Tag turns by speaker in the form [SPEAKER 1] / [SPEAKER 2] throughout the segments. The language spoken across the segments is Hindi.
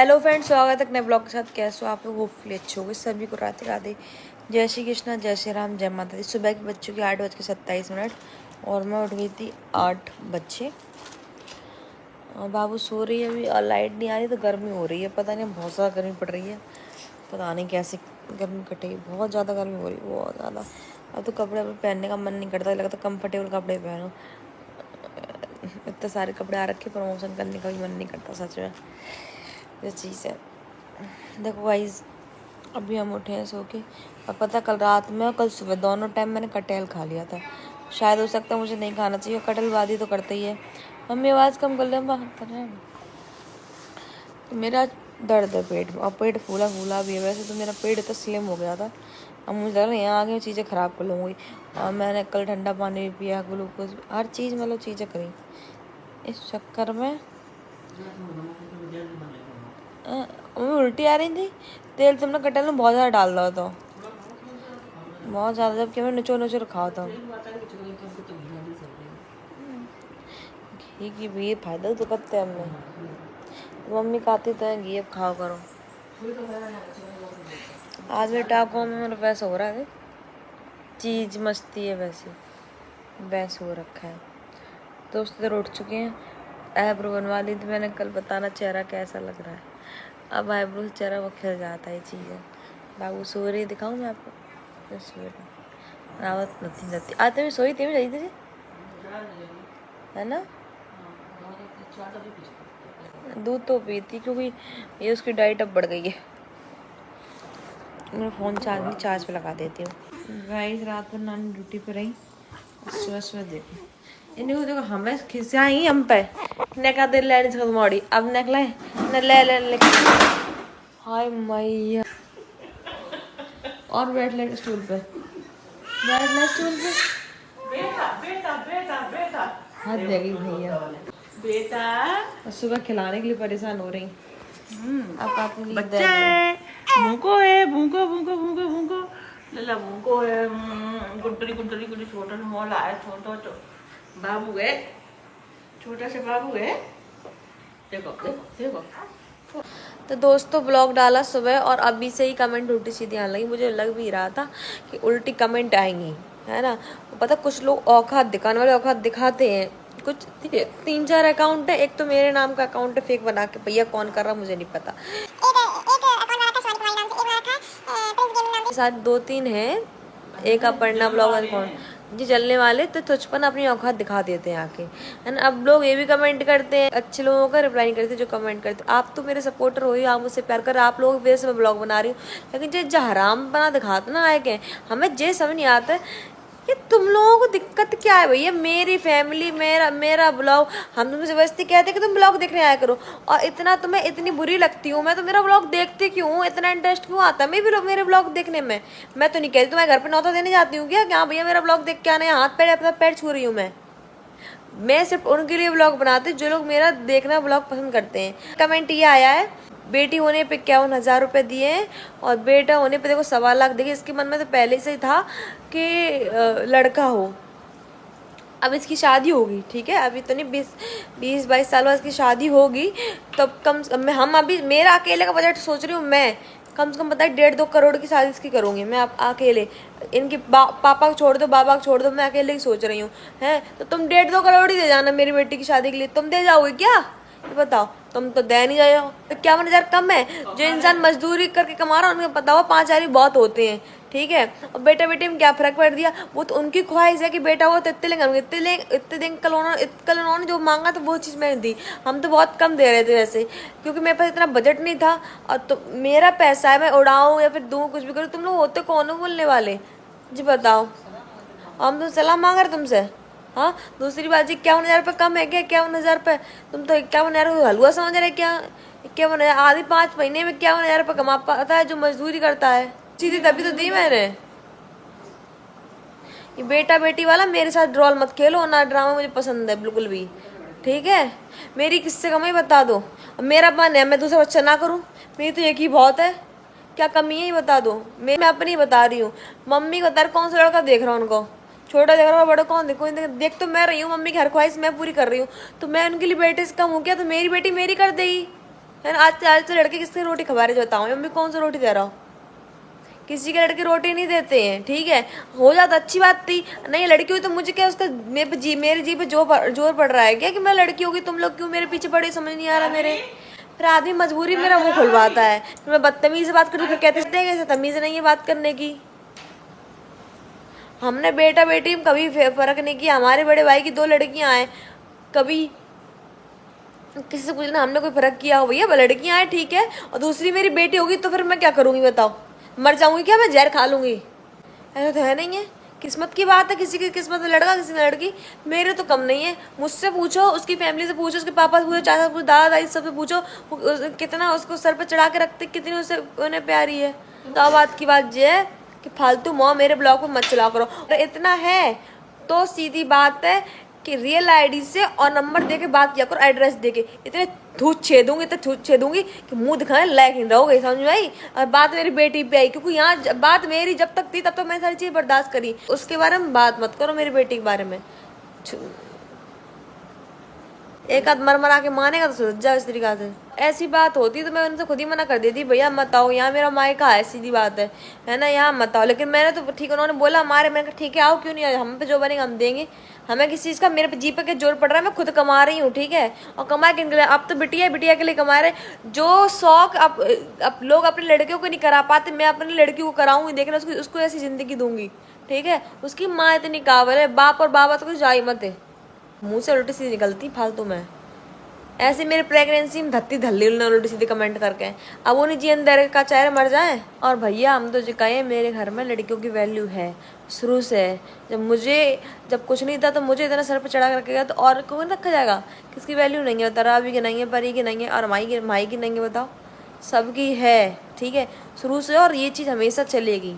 [SPEAKER 1] हेलो फ्रेंड्स, स्वागत है नए ब्लॉग के साथ। कैसे हो आप लोग? होपफुली अच्छे होंगे। सभी को राधे राधे, जय श्री कृष्णा, जय श्री राम, जय माता दी। सुबह के बच्चों की 8:27 और मैं उठ गई थी 8 बजे। और बाबू सो रही है अभी और लाइट नहीं आ रही तो गर्मी हो रही है। पता नहीं, बहुत ज़्यादा गर्मी पड़ रही है। पता नहीं कैसे गर्मी कटेगी। बहुत ज़्यादा गर्मी हो रही है, बहुत ज़्यादा। अब तो कपड़े पहनने का मन नहीं करता, लगता कंफर्टेबल कपड़े पहनो। इतने सारे कपड़े आ रखे, प्रमोशन करने का भी मन नहीं करता सच में। ये चीज़ है। देखो गाइस, अभी हम उठे हैं सो के। और पता, कल रात में और कल सुबह दोनों टाइम मैंने कटहल खा लिया था। शायद हो सकता है मुझे नहीं खाना चाहिए, कटहलबाजी तो करते ही है। मम्मी आवाज़ कम कर ले, तो मेरा दर्द है पेट में और पेट फूला फूला भी है। वैसे तो मेरा पेट इतना स्लिम हो गया था, अब मुझे लग रहा है यहाँ आगे चीज़ें ख़राब कर लूँगी। और मैंने कल ठंडा पानी भी पिया, ग्लूकोज, हर चीज़ मतलब चीज़ें करी। इस चक्कर में उल्टी आ रही थी। तेल तुमने कटहल में बहुत ज़्यादा डाल रहा था, बहुत ज़्यादा, जबकि मैं नुचो नुचो रखा था। घी की भी फायदा तो करते हैं हमें। मम्मी खाती तो है घी, अब खाओ करो। आज भी टाकों में मेरा वैसा हो रहा है, चीज मस्ती है वैसे, वैस हो रखा है। दोस्त इधर उठ चुके हैं। आईब्रो बनवा ली थी मैंने कल, बताना चेहरा कैसा लग रहा है। अब आईब्रो से चेहरा वो खिल जाता है, ये चीज़ है। बाबू सो रही, दिखाऊँ मैं आपको? सो रही रावत नहीं आते भी सोई थी, मैं थी है ना। दूध तो पीती, क्योंकि ये उसकी डाइट अब बढ़ गई है। मैं फ़ोन चार्ज नहीं, चार्ज पे लगा देती हूँ। गाइस, रात भर नानी ड्यूटी पे रही, सुबह सुबह देखो इन्हें देखो, हमें खिसियाई हम पे ने का दिल लेने से मोड़ी। अब निकले न ले ले ले। हाय मैया, और बैठ ले स्टूल पे, बैठ ले स्टूल पे। बेटा बेटा बेटा बेटा हाथ देगी भैया बेटा। और सुबह खिलाने के लिए परेशान हो रही। अब आपको बच्चा है, भूको है, भूको भूको भूको भूको लला, भूको है। गुड्डरी गुड्डरी गुड्डरी, छोटा सा मोला है, छोटा तो बाबू है, छोटा सा बाबू है। देखो देखो देखो। तो दोस्तों, ब्लॉग डाला सुबह और अभी से ही कमेंट उल्टी सीधी आने लगी। मुझे लग भी रहा था कि उल्टी कमेंट आएंगी, है ना। पता, कुछ लोग औकात दिखाने वाले औकात दिखाते हैं। कुछ 3-4 अकाउंट है। एक तो मेरे नाम का अकाउंट है फेक बना के, भैया कौन कर रहा मुझे नहीं पता। साथ 2-3 है, एक अपर्णा ब्लॉग अकाउंट जी चलने वाले, तो तुझपन अपनी औकात दिखा देते हैं आके, है ना। अब लोग ये भी कमेंट करते हैं, अच्छे लोगों का रिप्लाई नहीं करते जो कमेंट करते। आप तो मेरे सपोर्टर हो ही, आप मुझसे प्यार कर, आप लोगों की वजह से मैं ब्लॉग बना रही हूँ। लेकिन जो हराम बना दिखाते ना आए, हमें जे समझ नहीं आता कि तुम लोगों को दिक्कत क्या है भैया। मेरी फैमिली, मेरा ब्लॉग, हम तुमसे जबरदस्ती कहते हैं कि तुम ब्लॉग देखने आया करो, और इतना तुम्हें इतनी बुरी लगती हूँ मैं, तो मेरा ब्लॉग देखते क्यों हूँ? इतना इंटरेस्ट क्यों आता है मैं भी मेरे ब्लॉग देखने में? मैं तो नहीं कहती तुम्हारे घर पे न्योता देने जाती हूँ क्या भैया मेरा ब्लॉग देख के आने, हाथ पैर अपना पैर छू रही हूँ मैं सिर्फ उनके लिए ब्लॉग बनाती हूँ जो लोग मेरा देखना ब्लॉग पसंद करते हैं। कमेंट ये आया है, बेटी होने पे 51,000 रुपये दिए हैं और बेटा होने पे देखो 1.25 लाख। देखिए, इसके मन में तो पहले से ही था कि लड़का हो। अब इसकी शादी होगी, ठीक है, अभी तो नहीं, 20-22 साल बाद इसकी शादी होगी। तब हम अभी, मेरा अकेले का बजट सोच रही हूँ मैं, कम से कम पता है 1.5-2 करोड़ की शादी इसकी करूँगी मैं अकेले। इनके पापा को छोड़ दो, बाबा को छोड़ दो, मैं अकेले ही सोच रही हूँ। हैं तो तुम 1.5-2 करोड़ ही दे जाना मेरी बेटी की शादी के लिए। तुम दे जाओगे क्या, ये बताओ? तुम तो दे नहीं जाओ। तो 51,000 कम है? जो इंसान मजदूरी करके कमा रहा है उनको पता हुआ 5,000 ही बहुत होते हैं, ठीक है। और बेटा बेटी में क्या फर्क पड़ दिया? वो तो उनकी ख्वाहिश है कि बेटा हो तो इतने लेंगे, इतने देंगे। कल उन्होंने जो मांगा तो वो चीज़ मैंने दी। हम तो बहुत कम दे रहे थे वैसे, क्योंकि मेरे पास इतना बजट नहीं था। और तो मेरा पैसा है, मैं उड़ाऊँ या फिर दूँ, कुछ भी करूँ। तुम लोग होते कौन हो बोलने वाले, जी बताओ? हम तो सलाह मांग रहे तुमसे। हाँ, दूसरी बात जी, 51,000 रुपये कम है क्या? 51,000 रुपये तुम तो 51,000 हलवा समझ रहे क्या? 51,000 आधी 5 महीने में 51,000 रुपये कमा पाता है जो मजदूरी करता है। सीधी तभी तो दी मैंने। ये बेटा बेटी वाला मेरे साथ ड्रॉल मत खेलो ना, ड्रामा मुझे पसंद है बिल्कुल भी, ठीक है। मेरी किससे कमाई बता दो। मेरा मन है मैं दूसरा बच्चा ना करूँ, मेरी तो एक ही बहुत है। क्या कमी है ये बता दो। मैं अपनी बता रही हूँ। मम्मी को बता, कौन सा लड़का देख रहा हूँ उनको, छोटा देख रहा हूँ बड़ा कौन देखो? देख तो मैं रही हूँ, मम्मी की हर ख्वाहिश मैं पूरी कर रही हूँ। तो मैं उनके लिए बेटे से कम हूँ क्या? तो मेरी बेटी मेरी कर देगी, है ना। आज तो लड़के किसकी रोटी खवा रहे बताओ, मम्मी कौन सी रोटी दे रहा हो? किसी के लड़के रोटी नहीं देते हैं, ठीक है। हो जाता अच्छी बात थी, नहीं लड़की हुई तो मुझे क्या उसका मेरे जी पे जोर पड़ रहा है क्या कि मैं लड़की होगी, तुम लोग क्यों मेरे पीछे पड़े, समझ नहीं आ रहा मेरे। फिर आदमी मजबूरी मेरा मुंह खुलवाता है, फिर मैं बदतमीज से बात करूँ फिर कहते हैं तमीज नहीं है बात करने की। हमने बेटा बेटी में कभी फर्क नहीं किया, हमारे बड़े भाई की 2 लड़कियां हैं, कभी किसी से पूछना हमने कोई फर्क किया हो भैया, लड़कियां हैं ठीक है, और दूसरी मेरी बेटी होगी तो फिर मैं क्या करूंगी बताओ, मर जाऊंगी क्या, मैं जहर खा लूंगी? ऐसा तो है नहीं है, किस्मत की बात है, किसी की किस्मत में लड़का किसी में लड़की, मेरे तो कम नहीं है। मुझसे पूछो, उसकी फैमिली से पूछो, उसके पापा से पूछो, चाचा से पूछो, दादा दादी सबसे पूछो, कितना उसको सर पर चढ़ा के रखते, कितनी उसे उन्हें प्यारी है। तो बात की बात ये है कि फालतू मॉम मेरे ब्लॉग पर मत चला करो, और इतना है तो सीधी बात है कि रियल आईडी से और नंबर दे के बात किया करो, एड्रेस दे के। इतने थूत छेदूंगी कि मुंह दिखाने लायक नहीं रहोगे, समझ में आई? और बात मेरी बेटी पे आई, क्योंकि यहाँ बात मेरी जब तक थी तब तक मैंने सारी चीज बर्दाश्त करी, उसके बारे में बात मत करो मेरी बेटी के बारे में। एक आध मर के मानेगा तो सुलझ जाओ इस तरीका से। ऐसी बात होती तो मैं उनसे खुद ही मना कर देती, भैया मत आओ यहाँ, मेरा मायका है, सीधी बात है ना, यहाँ मत आओ। लेकिन मैंने तो ठीक, उन्होंने बोला हमारे, मैंने कहा ठीक है आओ, क्यों नहीं आओ, हम पे जो बनेगा हम देंगे, हमें किसी चीज़ का मेरे पे जी पे के जोर पड़ रहा है, मैं खुद कमा रही हूँ, ठीक है। और कमा के अब तो बिटिया के लिए कमा रहे, जो शौक अब लोग अपने लड़कियों को नहीं करा पाते, मैं अपनी लड़की को कराऊंगी, देखना उसको ऐसी जिंदगी दूंगी, ठीक है। उसकी माँ इतनी काबिल है, बाप और बाबा तो कुछ जाई मत है, मुंह से उल्टी सीधी निकलती फालतू में। ऐसे मेरे प्रेगनेंसी में धत्ती धल्ली उल्टी सीधी कमेंट करके, अब उन्हें जी अंदर का चेहरे मर जाए। और भैया हम तो जो कहे, मेरे घर में लड़कियों की वैल्यू है शुरू से। जब कुछ नहीं था तो मुझे इतना सर पर चढ़ा करके गया, तो और कौन रखा जाएगा? किसकी वैल्यू नहीं है? तरावी की नहीं है, परी की नहीं है, और माई की नहीं है, बताओ सबकी है, ठीक है शुरू से। और ये चीज़ हमेशा चलेगी,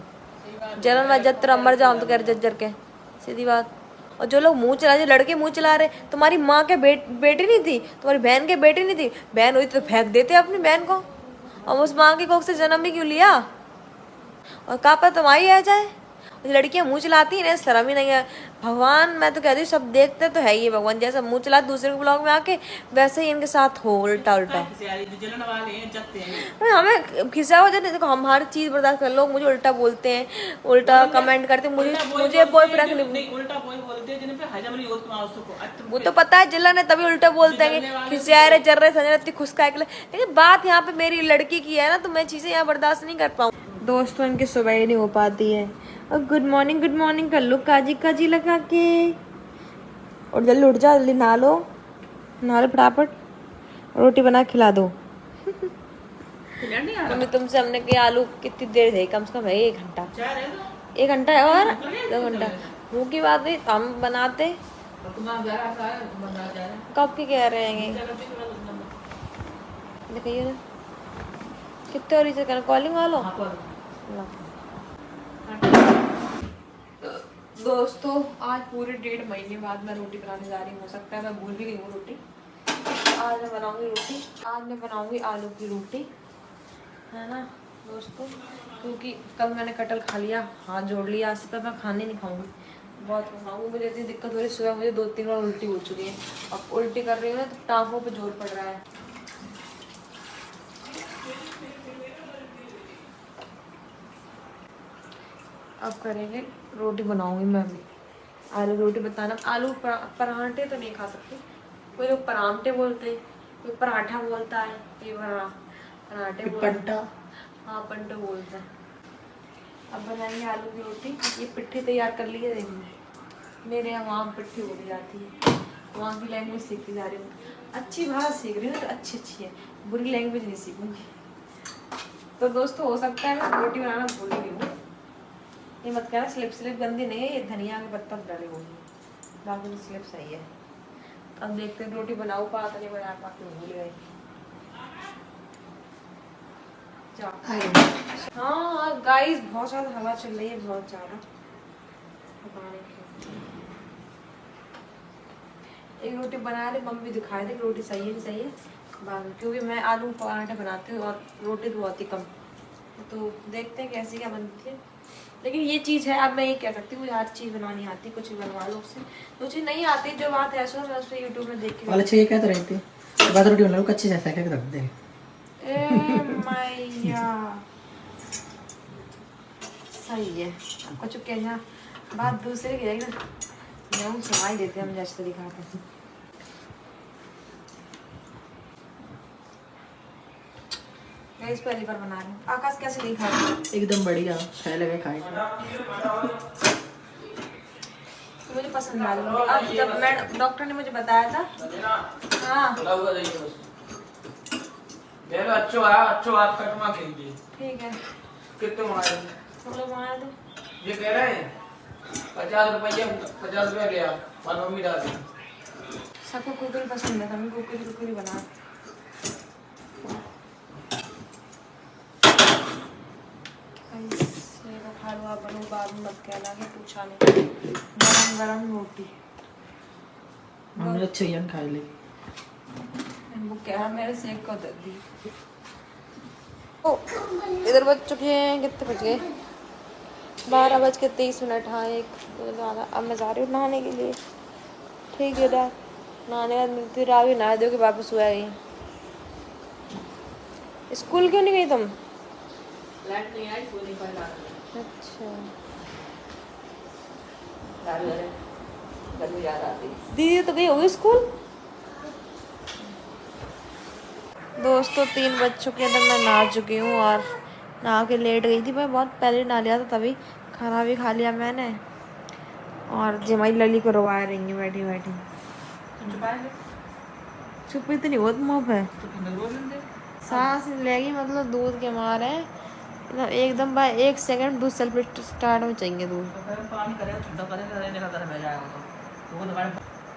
[SPEAKER 1] जलन व जत्र मर जाओ हम तो कह रहे जज्जर के, सीधी बात। और जो लोग मुंह चला, जो लड़के मुंह चला रहे, तुम्हारी माँ के बेटी नहीं थी, तुम्हारी बहन के बेटी नहीं थी, बहन हुई तो फेंक देते अपनी बहन को, और उस माँ की कोख से जन्म भी क्यों लिया? और कहाँ पर तुम्हारी आ जाए, लड़कियां मुंह चलाती हैं, शर्म ही नहीं है। भगवान मैं तो कहती हूँ सब देखते तो है ही भगवान, जैसा मुंह चला दूसरे के ब्लॉग में आके, वैसे ही इनके साथ हो उल्टा। हमें खिसा हो जाए, देखो हम हर चीज बर्दाश्त कर, लोग मुझे उल्टा बोलते हैं, उल्टा कमेंट करते हैं, मुझे कोई फर्क नहीं, वो तो पता है जिला ने तभी उल्टा बोलते हैं, खिसिया रहे चल रहे संजय इतनी खुशका के लिए। लेकिन बात यहाँ पे मेरी लड़की की है ना, तो मैं चीजें यहाँ बर्दाश्त नहीं कर पाऊँ। दोस्तों इनकी सुबह ही नहीं हो पाती है, और गुड मॉर्निंग कर लो काजी लगा के, और जल्दी उठ जा, जल्दी नहा लो फटाफट, रोटी बना खिला दो। मम्मी तुमसे हमने कि आलू कितनी देर थे, कम से कम है 1 घंटा, 1 घंटा है और 2 घंटा, मुँह की बात नहीं हम बनाते कब की कह रहे हैं, देखिए ना कितने और इसे कॉलिंग वालो। दोस्तों आज पूरे 1.5 महीने बाद मैं रोटी बनाने जा रही हूँ, हो सकता है मैं भूल भी गई हूँ रोटी। आज मैं बनाऊंगी आलू की रोटी, है ना दोस्तों, क्योंकि कल मैंने कटहल खा लिया, हाथ जोड़ लिया, आज से मैं खाने नहीं खाऊंगी, बहुत खाऊंगी, मुझे इतनी दिक्कत हो रही, सुबह मुझे 2-3 बार उल्टी हो चुकी है, अब उल्टी कर रही हूँ ना तो टाँगों पे जोर पड़ रहा है। अब करेंगे रोटी, बनाऊंगी मैं भी आलू रोटी। बताना आलू पराठे तो नहीं खा सकती, कोई लोग पराठे बोलते हैं, कोई पराठा बोलता है, ये पराठे बोलता, हाँ पंटो बोलता है। अब बनाएंगे आलू की रोटी। ये पिट्ठी तैयार कर ली है, देखिए मेरे यहाँ वहाँ पिट्ठी बोली जाती है, वहाँ की लैंग्वेज सीखती जा रही हूँ, अच्छी भाषा सीख रही हूँ तो अच्छी है, बुरी लैंग्वेज नहीं सीखूंगी। तो दोस्तों हो सकता है मैं रोटी बनाना भूल गई हूँ, ये मत कहना स्लिप गंदी नहीं है, ये धनिया के पत्ता डले होंगे, बाकी तो स्लिप सही है। अब देखते हैं रोटी बनाऊँ पाता नहीं बना पाती, भूल गए। हाँ गाइस बहुत ज़्यादा हवा चल रही है, बहुत ज़्यादा। एक रोटी बना रहे, मम्मी दिखाए थे रोटी सही है नहीं सही है, क्योंकि मैं आलू पराठे बनाती हूँ और रोटी तो बहुत ही कम, तो देखते हैं कैसी क्या बनती है। लेकिन ये चीज़ है, अब मैं ये कह सकती हूँ मुझे हर चीज़ बनानी आती, कुछ भी बनवा लो उससे, जो चीज़ नहीं आती जो बात है सो मैं उस पर यूट्यूब में देख के।
[SPEAKER 2] वाले चाहिए क्या तो रहते बाद रोटी बना लो कच्ची जैसा क्या रख दे,
[SPEAKER 1] ए मैया सही है। आपको चुप कहना बात दूसरे की रहेगी ना, मैं सुनाई देते हैं हम जैसे दिखाते हैं। मैं इस पहली बार बना रही हूँ। आकाश कैसे नहीं खा रही?
[SPEAKER 2] एकदम बढ़िया, खाए लगे खाए।
[SPEAKER 1] मुझे पसंद आ गई। अब जब मैं डॉक्टर ने मुझे बताया था। हाँ
[SPEAKER 3] अच्छो हाथ कटवा खेल
[SPEAKER 1] ठीक है।
[SPEAKER 3] कितने मारे
[SPEAKER 1] थोड़ा मार दो।
[SPEAKER 3] ये कह रहे हैं 50 रुपया लिया और मम्मी डाल दी।
[SPEAKER 1] सबको कुरकुरी पसंद है, हमें कुरकुरी बना। खा लो आप, बनो बाद में मत कहना कि पूछा नहीं। गरम गरम रोटी
[SPEAKER 2] हमने अच्छे ही खाई ले।
[SPEAKER 1] वो क्या मेरे सेक को दे दी। ओ इधर बज चुके हैं, कितने बज गए? 12:23। हाँ 1 ज़्यादा। अब मैं जा रही हूँ नहाने के लिए। ठीक है ना, नहाने का मिलती रहा भी नहा दो कि वापस हुआ गई। स्कूल क्यों नहीं गई तुम?
[SPEAKER 2] लाइट नहीं आई, फोन नहीं पाया।
[SPEAKER 1] अच्छा
[SPEAKER 2] गर्मी याद आती।
[SPEAKER 1] दीदी तो गई होगी स्कूल। दोस्तों 3 बज चुके हैं, तो मैं नहा चुकी हूँ और नहा के लेट गई थी। मैं बहुत पहले नहा लिया था, तभी खाना भी खा लिया मैंने। और जमाई लली को रोवा रही है बैठी बैठी। चुप इतनी बहुत मुँह है, सांस लेगी मतलब दूध के मारे एकदम एकदम। बाय 1 सेकंड दूध सेल्फ स्टार्ट में चाहिए दूध।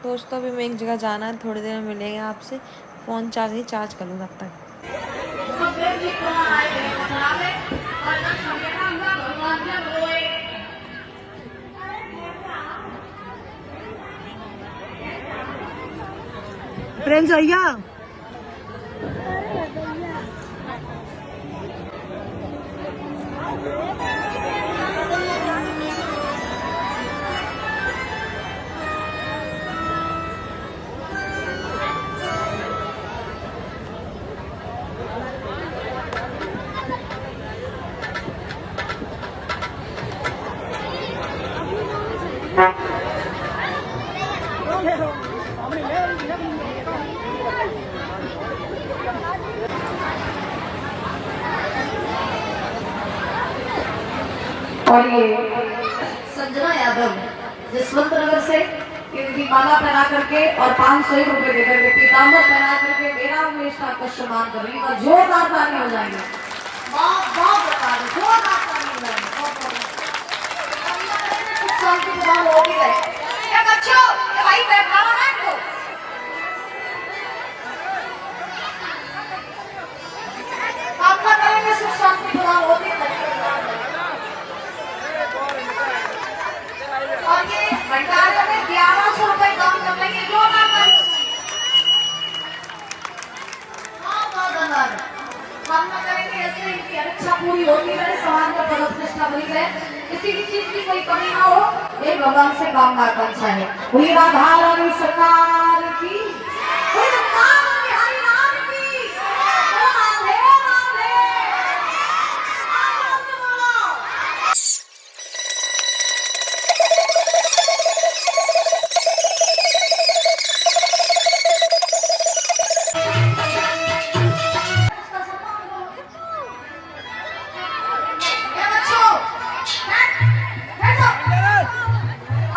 [SPEAKER 1] दोस्तों अभी मैं एक जगह जाना है, थोड़ी देर में मिलेंगे आपसे। फ़ोन चार्ज कर लूँ तब तक।
[SPEAKER 2] फ्रेंड्स भैया
[SPEAKER 4] और ये संजना यादव जसवंत नगर से इनकी माला पहना करके और 500 रुपए देकर के पीताम्बर पहना करके मेरा हमेश आपका सम्मान कर रही है। और जोरदार ताली हो जाएंगे, बहुत बता दो, जोरदार ताली हो जाएंगे। शांति प्रदान हो भी रहे क्या बच्चों, ये भाई बैठाओ ना इनको। आपका करेंगे सुख शांति प्रदान हो भी रहे। और ये भंडारे में 1100 रुपए दान कर लेंगे। जो हम ना करेंगे ऐसे इनकी इच्छा पूरी होती रहे, समाज में प्रतिष्ठा बनी रहे, किसी भी चीज की कोई कमी ना हो, ये भगवान से कामना आकांक्षा है। कोई राधा रानी सरकार की, कोई हरि नाम की, राधे राधे।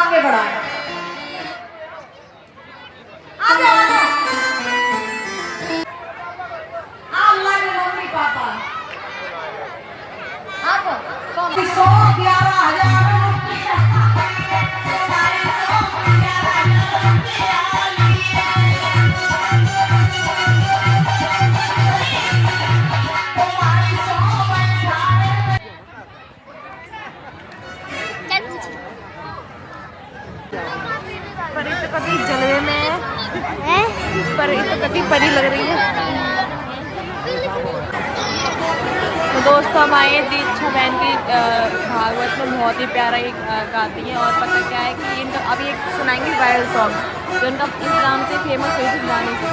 [SPEAKER 4] आगे बढ़ाएं, आगे बढ़ो। अल्लाह के मम्मी पापा आप 111,000
[SPEAKER 1] परी तो कभी जलवे में है, परी तो कभी परी लग रही है। तो दोस्तों हम आए दीक्षा बहन की भागवत में बहुत ही प्यारा एक गाती हैं। और पता क्या है कि इनका अभी एक सुनाएंगे वायरल सॉन्ग जो इनका इस नाम से फेमस हुई थी गाने से।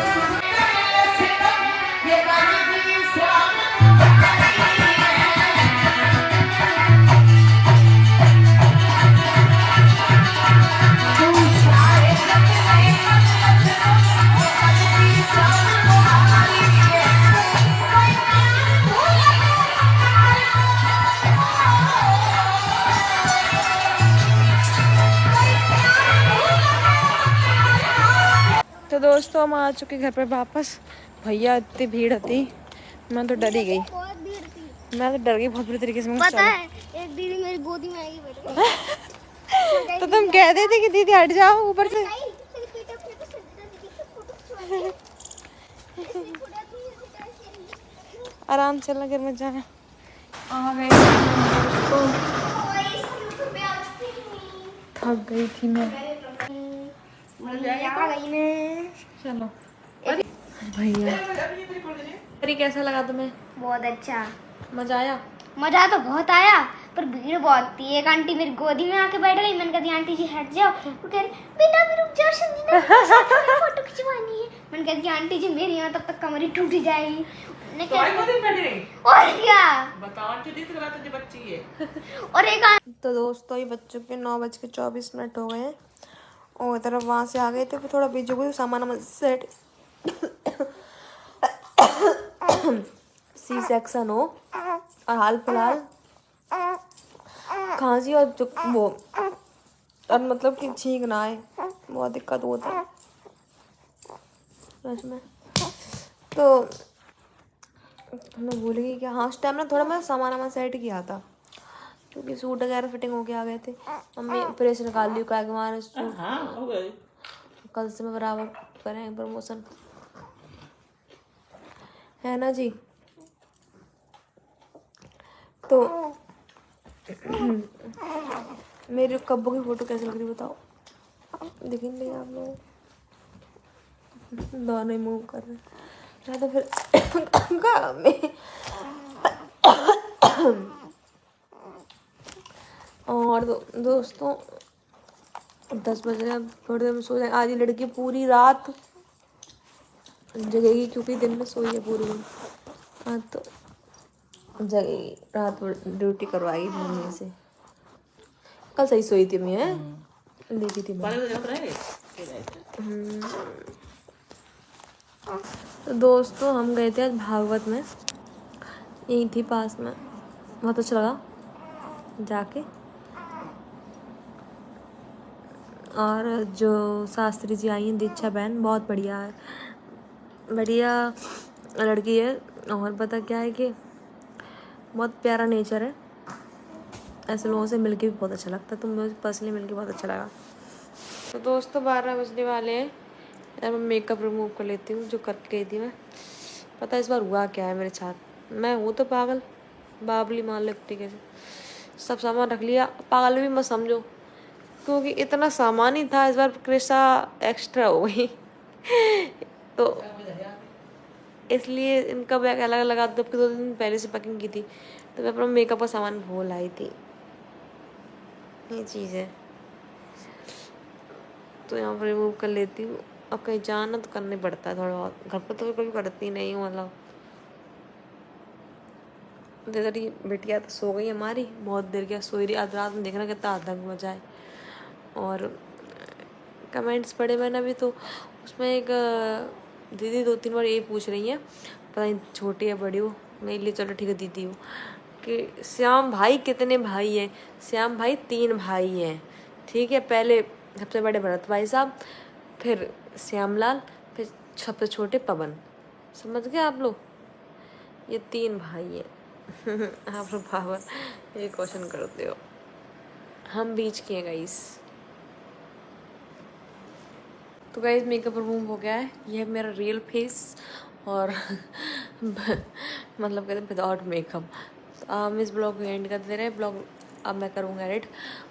[SPEAKER 1] दोस्तों हम आ चुके घर पर वापस। भैया इतनी भीड़ होती, मैं तो डर ही गई।
[SPEAKER 5] बहुत भीड़ थी,
[SPEAKER 1] मैं तो डर गई बहुत बुरी तरीके से।
[SPEAKER 5] पता है। एक दीदी मेरी गोदी में आएगी बैठ गई।
[SPEAKER 1] तो तुम कह देते कि दीदी हट जाओ ऊपर से। आराम से ना घर में जाए। आ गए थक गई थी मैं। चलो भैया कैसा लगा तुम्हें?
[SPEAKER 5] बहुत अच्छा,
[SPEAKER 1] मजा आया?
[SPEAKER 5] मजा तो बहुत आया, पर भीड़ बहुत थी। एक आंटी मेरी गोदी में आके बैठ गई। मैंने कहा आंटी जी हट जाओ। वो कह रही बेटा भी रुक जाओ, संगीता फोटो खिंचवानी है। मैंने कहा आंटी जी मेरी यहाँ तब तक कमर ही टूट जाएगी।
[SPEAKER 3] तो आई को दिन बैठी रही।
[SPEAKER 5] और क्या
[SPEAKER 3] बताओ आंटी दी तो बात बच्ची है।
[SPEAKER 5] और एक
[SPEAKER 1] तो दोस्तों ये बच्चों के 9:24 हो गए हैं और तरफ वहाँ से आ गए थे। फिर थोड़ा बिजी हो गई, सामान सेट सी सेक्शन हो और हाल फिलहाल खांसी और वो और मतलब कि छींक ना आए, बहुत दिक्कत होता है उसमें। तो मैं भूल गई क्या, हाँ उस टाइम ना थोड़ा मैं सामान सेट किया था क्योंकि सूट वगैरह फिटिंग होके आ गए थे। मम्मी प्रेस निकाल ली क्या हमारे सूट।
[SPEAKER 2] हाँ हो गए।
[SPEAKER 1] कल से मैं बराबर करें प्रमोशन, है ना जी। तो मेरे कब्बों की फोटो कैसी लग रही बताओ, देखेंगे आप लोग। दाने मूव कर रहे हैं तो फिर में और दोस्तों 10 बज रहे हैं, अब थोड़ी देर में सो जाएंगे। आज ये लड़की पूरी रात जगेगी क्योंकि दिन में सोई है पूरी दिन। हाँ तो जगेगी, रात भर ड्यूटी करवाई मम्मी से। कल सही सोई थी मैं, देखी थी मैं। तो दोस्तों हम गए थे आज भागवत में, यही थी पास में, बहुत अच्छा लगा जाके। और जो शास्त्री जी आई हैं दीक्षा बहन, बहुत बढ़िया है, बढ़िया लड़की है। और पता क्या है कि बहुत प्यारा नेचर है, ऐसे लोगों से मिलके भी बहुत अच्छा लगता है। तो मुझे पर्सनली मिलके बहुत अच्छा लगा। तो दोस्तों 12 बजने वाले हैं, यार मैं मेकअप रिमूव कर लेती हूँ जो करके गई थी मैं। पता है इस बार हुआ क्या है मेरे साथ, मैं हूँ तो पागल, बाबली मान लो एक तरीके से। सब सामान रख लिया, पागल भी मत समझो क्योंकि इतना सामान ही था। इस बार कृषा एक्स्ट्रा हो गई तो इसलिए इनका बैग अलग लगा दो। 2 दिन पहले से पैकिंग की थी तो मैं अपना मेकअप का सामान भूल आई थी, ये चीज़ है। तो यहाँ पर रिमूव कर लेती हूँ। अब कहीं जाना तो करना पड़ता है थोड़ा बहुत, घर पर तो कभी करती नहीं हूँ। मतलब तेरी बेटिया तो सो गई हमारी, बहुत देर क्या सोई रही। आज रात में देखना कितना आतंक मचा है। और कमेंट्स पढ़े मैंने अभी, तो उसमें एक दीदी 2-3 बार ये पूछ रही हैं, पता नहीं छोटी या बड़ी हो, मेरे लिए चलो ठीक है दीदी हो, कि श्याम भाई कितने भाई हैं। श्याम भाई 3 भाई हैं, ठीक है। पहले सबसे बड़े भरत भाई साहब, फिर श्यामलाल, फिर सबसे छोटे पवन। समझ गए आप लोग, ये 3 भाई हैं आप लोग बाबर ये क्वेश्चन करते हो, हम बीच के हैं गाइस। तो गाइस मेकअप रिमूव हो गया है, ये है मेरा रियल फेस और मतलब कहते हैं विदाउट मेकअप। तो हम इस ब्लॉग को एंड कर दे रहे हैं। ब्लॉग अब मैं करूँगा एडिट।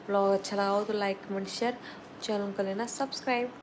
[SPEAKER 1] ब्लॉग अच्छा लगा हो तो लाइक कमेंट शेयर, चैनल को लेना सब्सक्राइब।